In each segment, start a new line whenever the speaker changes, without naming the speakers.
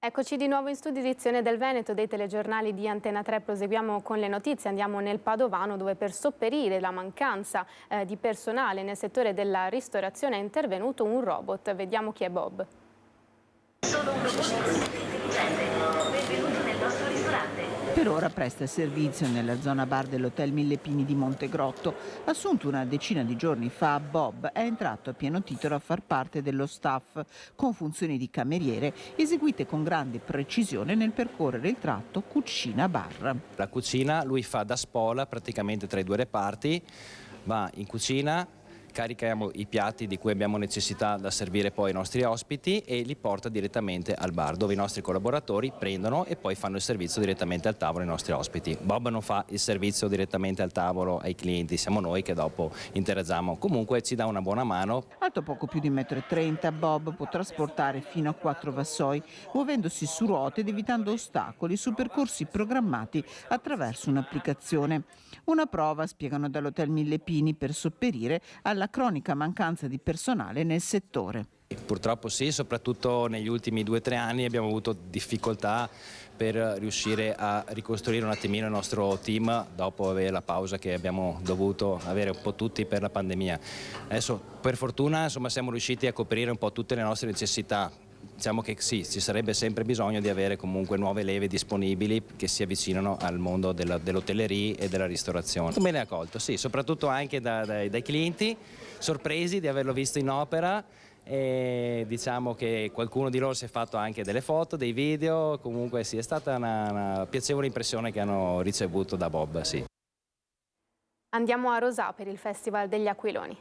Eccoci di nuovo in studio edizione del Veneto dei telegiornali di Antena 3. Proseguiamo con le notizie, andiamo nel Padovano dove per sopperire la mancanza di personale nel settore della ristorazione è intervenuto un robot. Vediamo chi è Bob.
Sono un robot intelligente. Benvenuto nel nostro ristorante.
Per ora presta servizio nella zona bar dell'Hotel Mille Pini di Montegrotto. Assunto una decina di giorni fa, Bob è entrato a pieno titolo a far parte dello staff, con funzioni di cameriere eseguite con grande precisione nel percorrere il tratto cucina-bar.
La cucina lui fa da spola praticamente tra i due reparti, va in cucina, carichiamo i piatti di cui abbiamo necessità da servire poi ai nostri ospiti e li porta direttamente al bar dove i nostri collaboratori prendono e poi fanno il servizio direttamente al tavolo ai nostri ospiti. Bob non fa il servizio direttamente al tavolo ai clienti, siamo noi che dopo interagiamo. Comunque ci dà una buona mano.
Alto poco più di 1,30 m, Bob può trasportare fino a 4 vassoi, muovendosi su ruote ed evitando ostacoli su percorsi programmati attraverso un'applicazione. Una prova, spiegano dall'Hotel Mille Pini, per sopperire alla cronica mancanza di personale nel settore.
Purtroppo sì, soprattutto negli ultimi 2 o 3 anni abbiamo avuto difficoltà per riuscire a ricostruire un attimino il nostro team dopo la pausa che abbiamo dovuto avere un po' tutti per la pandemia. Adesso per fortuna siamo riusciti a coprire un po' tutte le nostre necessità. Diciamo che sì, ci sarebbe sempre bisogno di avere comunque nuove leve disponibili che si avvicinano al mondo dell'hotellerie e della ristorazione. Come l'hai accolto? Sì, soprattutto anche dai clienti, sorpresi di averlo visto in opera, e diciamo che qualcuno di loro si è fatto anche delle foto, dei video, comunque sì, è stata una piacevole impressione che hanno ricevuto da Bob, sì.
Andiamo a Rosà per il Festival degli Aquiloni.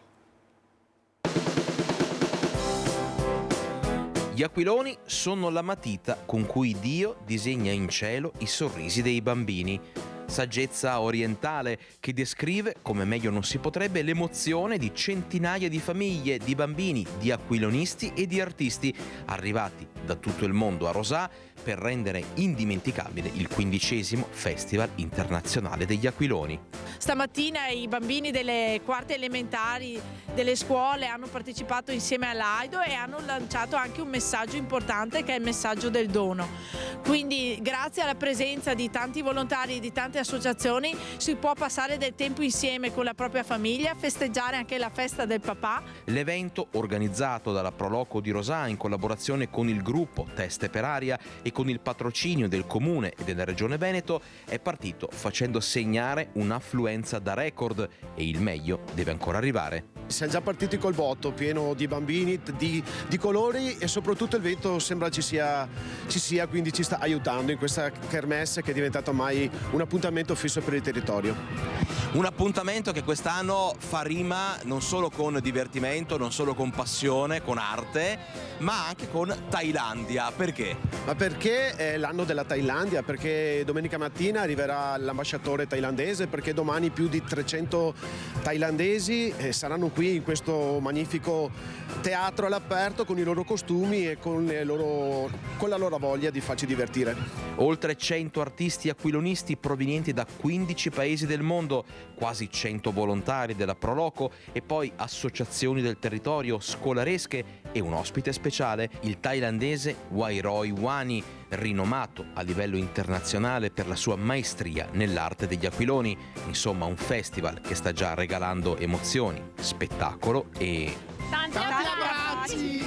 Gli aquiloni sono la matita con cui Dio disegna in cielo i sorrisi dei bambini. Saggezza orientale che descrive, come meglio non si potrebbe, l'emozione di centinaia di famiglie, di bambini, di aquilonisti e di artisti arrivati da tutto il mondo a Rosà per rendere indimenticabile il 15° Festival Internazionale degli Aquiloni.
Stamattina i bambini delle quarte elementari delle scuole hanno partecipato insieme all'Aido e hanno lanciato anche un messaggio importante che è il messaggio del dono. Quindi grazie alla presenza di tanti volontari e di tante associazioni si può passare del tempo insieme con la propria famiglia, festeggiare anche la festa del papà.
L'evento, organizzato dalla Proloco di Rosà in collaborazione con il gruppo Teste per Aria e con il patrocinio del Comune e della Regione Veneto, è partito facendo segnare un'affluenza da record e il meglio deve ancora arrivare.
Siamo già partiti col botto, pieno di bambini, di colori e soprattutto il vento sembra ci sia, quindi ci sta aiutando in questa kermesse che è diventata ormai un appuntamento fisso per il territorio.
Un appuntamento che quest'anno fa rima non solo con divertimento, non solo con passione, con arte, ma anche con Thailandia. Perché?
Ma perché è l'anno della Thailandia? Perché domenica mattina arriverà l'ambasciatore thailandese, perché domani più di 300 thailandesi saranno qui in questo magnifico teatro all'aperto con i loro costumi e con la loro voglia di farci divertire.
Oltre 100 artisti aquilonisti provenienti da 15 paesi del mondo, quasi 100 volontari della Proloco e poi associazioni del territorio, scolaresche e un ospite speciale, il thailandese Wairoi Wani, rinomato a livello internazionale per la sua maestria nell'arte degli aquiloni. Insomma, un festival che sta già regalando emozioni, spettacolo e
tanti abbracci!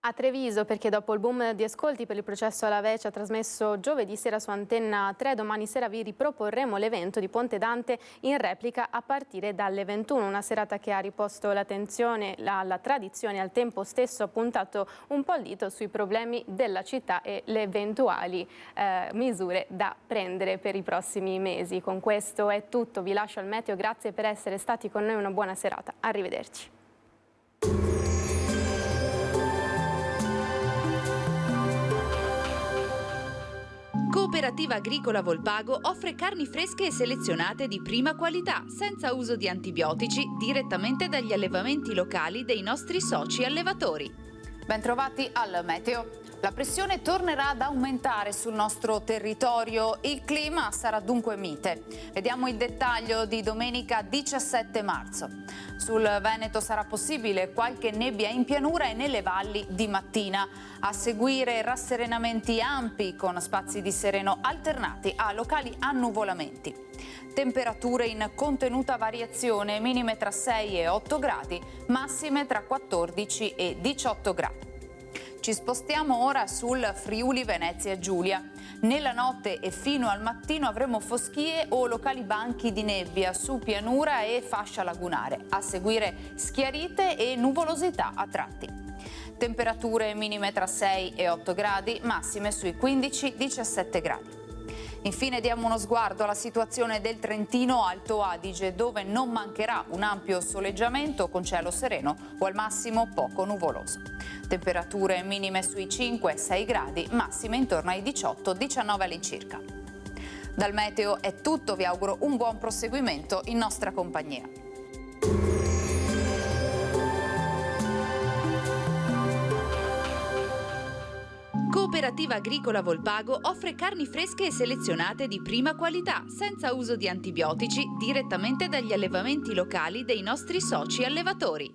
A Treviso, perché dopo il boom di ascolti per il processo alla Vecchia trasmesso giovedì sera su Antenna 3, domani sera vi riproporremo l'evento di Ponte Dante in replica a partire dalle 21, una serata che ha riposto l'attenzione alla tradizione e al tempo stesso ha puntato un po' il dito sui problemi della città e le eventuali misure da prendere per i prossimi mesi. Con questo è tutto, vi lascio al meteo, grazie per essere stati con noi, una buona serata, arrivederci.
Cooperativa Agricola Volpago offre carni fresche e selezionate di prima qualità, senza uso di antibiotici, direttamente dagli allevamenti locali dei nostri soci allevatori.
Bentrovati al meteo. La pressione tornerà ad aumentare sul nostro territorio, il clima sarà dunque mite. Vediamo il dettaglio di domenica 17 marzo. Sul Veneto sarà possibile qualche nebbia in pianura e nelle valli di mattina. A seguire rasserenamenti ampi con spazi di sereno alternati a locali annuvolamenti. Temperature in contenuta variazione, minime tra 6 e 8 gradi, massime tra 14 e 18 gradi. Ci spostiamo ora sul Friuli Venezia Giulia. Nella notte e fino al mattino avremo foschie o locali banchi di nebbia su pianura e fascia lagunare. A seguire schiarite e nuvolosità a tratti. Temperature minime tra 6 e 8 gradi, massime sui 15-17 gradi. Infine diamo uno sguardo alla situazione del Trentino Alto Adige, dove non mancherà un ampio soleggiamento con cielo sereno o al massimo poco nuvoloso. Temperature minime sui 5-6 gradi, massime intorno ai 18-19 all'incirca. Dal meteo è tutto, vi auguro un buon proseguimento in nostra compagnia.
Cooperativa Agricola Volpago offre carni fresche e selezionate di prima qualità, senza uso di antibiotici, direttamente dagli allevamenti locali dei nostri soci allevatori.